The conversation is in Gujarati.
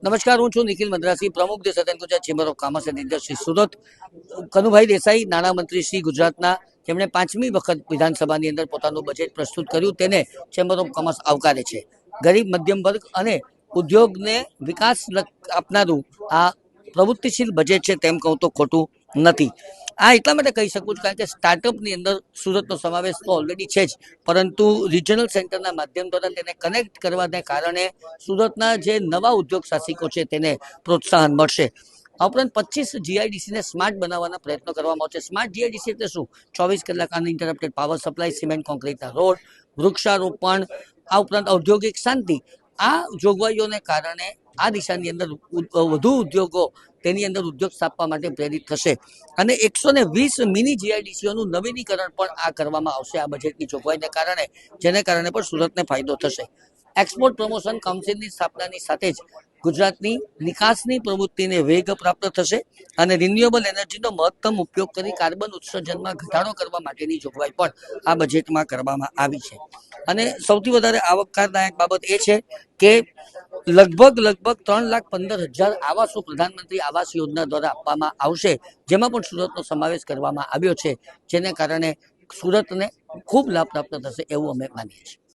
નમસ્કાર, હું છું નિખિલ મદ્રાસી, પ્રમુખ ધ સદન Gujarat chamber of commerce and industry Surat. Kanubhai Desai, નાણામંત્રી શ્રી ગુજરાતના, જેમણે 5મી વખત વિધાનસભાની અંદર પોતાનું બજેટ પ્રસ્તુત કર્યું, તેને ચેમ્બર ઓફ કોમર્સ આવકારે છે. ગરીબ મધ્યમ વર્ગ અને ઉદ્યોગને વિકાસ આપનારું આ પ્રવૃત્તિશીલ બજેટ છે, તેમ કહું તો ખોટું નથી. આ એટલા માટે કહી શકું છું કારણ કે સ્ટાર્ટઅપની અંદર સુરતનો સમાવેશ તો ઓલરેડી છે જ, પરંતુ રિજનલ સેન્ટરના માધ્યમ દ્વારા તેને કનેક્ટ કરવાને કારણે સુરતના જે નવા ઉદ્યોગ સાહસિકો છે તેને પ્રોત્સાહન મળશે. આ ઉપરાંત 25 જીઆઈડીસીને સ્માર્ટ બનાવવાના પ્રયત્નો કરવામાં આવશે. સ્માર્ટ જીઆઈડીસી એટલે શું? 24 કલાક uninterrupted power supply, cement કોન્ક્રીટના road, વૃક્ષારોપણ, આ ઉપરાંત ઔદ્યોગિક શાંતિ. આ જોગવાઈઓને કારણે આ દિશાની અંદર વધુ ઉદ્યોગો તેની અંદર ઉદ્યોગ સ્થાપવા માટે પ્રેરિત થશે અને 120 મિની જીઆઈડીસીઓનું નવીનીકરણ પણ આ કરવામાં આવશે આ બજેટની જોગવાઈને કારણે, જેને કારણે પણ સુરતને ફાયદો થશે. એક્સપોર્ટ પ્રમોશન કાઉન્સિલની સ્થાપનાની સાથે જ ગુજરાતની નિકાસની પ્રવૃત્તિને વેગ પ્રાપ્ત થશે અને રિન્યુએબલ એનર્જીનો મહત્તમ ઉપયોગ કરી કાર્બન ઉત્સર્જનમાં ઘટાડો કરવા માટેની જોગવાઈ પણ આ બજેટમાં કરવામાં આવી છે. અને સૌથી વધારે આવકારદાયક બાબત એ છે કે લગભગ 3,15,000 આવાસો પ્રધાનમંત્રી આવાસ યોજના દ્વારા આપવામાં આવશે, જેમાં પણ સુરતનો સમાવેશ કરવામાં આવ્યો છે, જેને કારણે સુરતને ખૂબ લાભ પ્રાપ્ત થશે એવું અમે માનીએ છીએ.